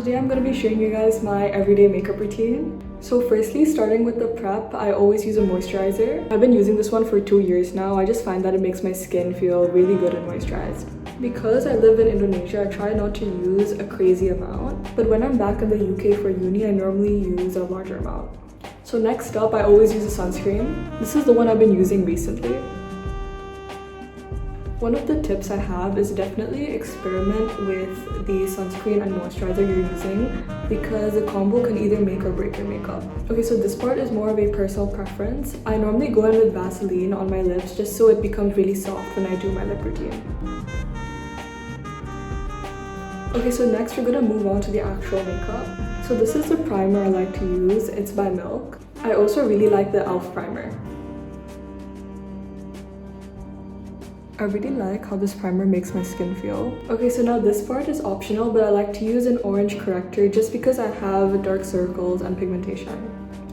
today I'm going to be showing you guys my everyday makeup routine. So firstly, starting with the prep, I always use a moisturizer. I've been using this one for 2 years now. I just find that it makes my skin feel really good and moisturized. Because I live in Indonesia, I try not to use a crazy amount, but when I'm back in the UK for uni, I normally use a larger amount. So next up, I always use a sunscreen. This is the one I've been using recently. One of the tips I have is definitely experiment with the sunscreen and moisturizer you're using because the combo can either make or break your makeup. Okay, so this part is more of a personal preference. I normally go in with Vaseline on my lips just so it becomes really soft when I do my lip routine. Okay, so next we're gonna move on to the actual makeup. So this is the primer I like to use. It's by Milk. I also really like the e.l.f. primer. I really like how this primer makes my skin feel. Okay, so now this part is optional, but I like to use an orange corrector just because I have dark circles and pigmentation.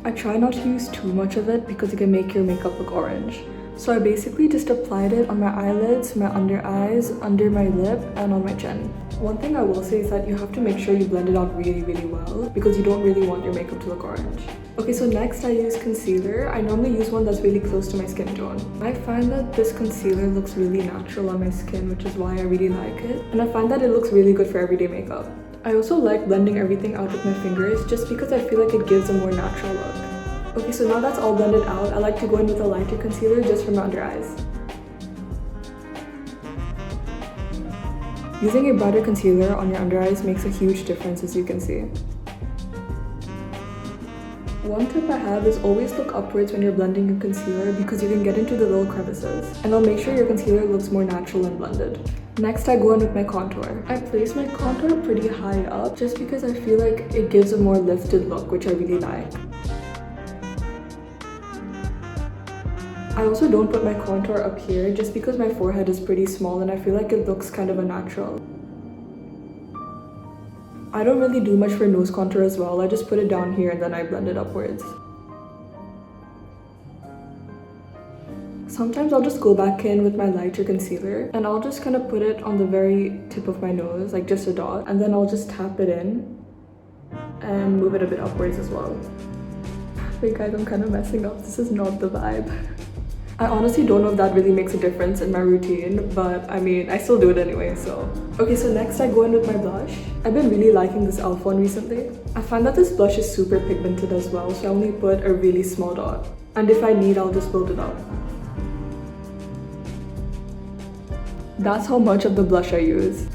I try not to use too much of it because it can make your makeup look orange. So I basically just applied it on my eyelids, my under eyes, under my lip, and on my chin. One thing I will say is that you have to make sure you blend it out really well because you don't really want your makeup to look orange. Okay, so next I use concealer. I normally use one that's really close to my skin tone. I find that this concealer looks really natural on my skin, which is why I really like it. And I find that it looks really good for everyday makeup. I also like blending everything out with my fingers just because I feel like it gives a more natural look. Okay, so now that's all blended out, I like to go in with a lighter concealer just for my under eyes. Using a brighter concealer on your under eyes makes a huge difference, as you can see. One tip I have is always look upwards when you're blending your concealer because you can get into the little crevices, and it'll make sure your concealer looks more natural and blended. Next, I go in with my contour. I place my contour pretty high up just because I feel like it gives a more lifted look, which I really like. I also don't put my contour up here just because my forehead is pretty small and I feel like it looks kind of unnatural. I don't really do much for nose contour as well. I just put it down here and then I blend it upwards. Sometimes I'll just go back in with my lighter concealer and I'll just kind of put it on the very tip of my nose, like just a dot, and then I'll just tap it in and move it a bit upwards as well. Wait guys, I'm kind of messing up. This is not the vibe. I honestly don't know if that really makes a difference in my routine, but I mean, I still do it anyway, so. Okay, so next I go in with my blush. I've been really liking this e.l.f. one recently. I find that this blush is super pigmented as well, so I only put a really small dot. And if I need, I'll just build it up. That's how much of the blush I use.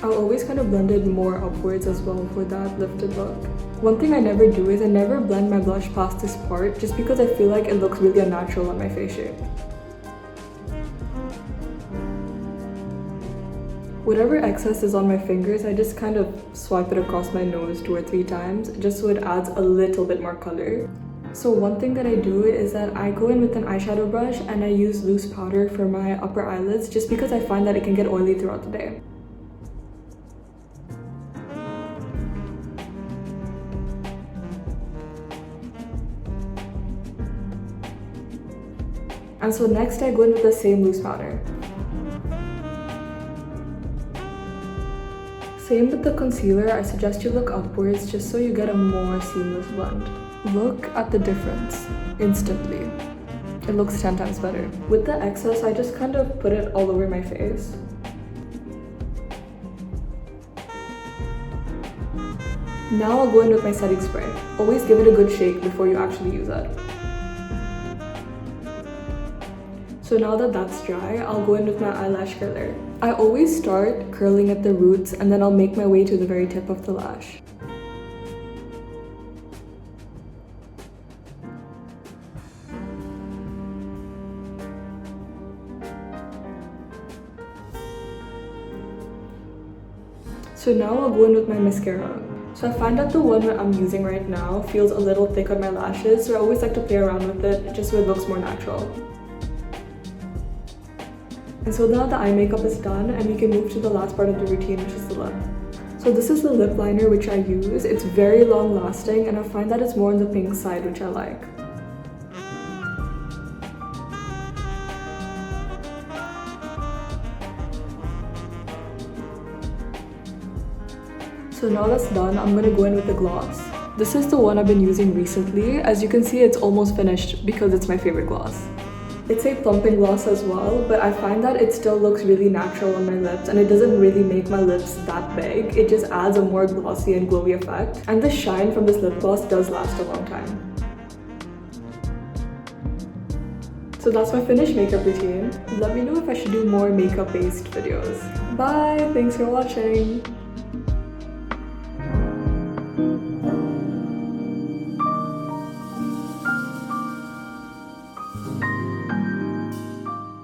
I'll always kind of blend it more upwards as well for that lifted look. One thing I never do is I never blend my blush past this part just because I feel like it looks really unnatural on my face shape. Whatever excess is on my fingers, I just kind of swipe it across my nose 2 or 3 times just so it adds a little bit more color. So one thing that I do is that I go in with an eyeshadow brush and I use loose powder for my upper eyelids just because I find that it can get oily throughout the day. And so next I go in with the same loose powder. Same with the concealer, I suggest you look upwards just so you get a more seamless blend. Look at the difference instantly. It looks 10 times better. With the excess, I just kind of put it all over my face. Now I'll go in with my setting spray. Always give it a good shake before you actually use it. So now that that's dry, I'll go in with my eyelash curler. I always start curling at the roots and then I'll make my way to the very tip of the lash. So now I'll go in with my mascara. So I find that the one that I'm using right now feels a little thick on my lashes, so I always like to play around with it just so it looks more natural. And so now the eye makeup is done and we can move to the last part of the routine, which is the lip. So this is the lip liner which I use. It's very long lasting and I find that it's more on the pink side, which I like. So now that's done, I'm gonna go in with the gloss. This is the one I've been using recently. As you can see, it's almost finished because it's my favorite gloss. It's a plumping gloss as well, but I find that it still looks really natural on my lips and it doesn't really make my lips that big. It just adds a more glossy and glowy effect. And the shine from this lip gloss does last a long time. So that's my finished makeup routine. Let me know if I should do more makeup based videos. Bye! Thanks for watching!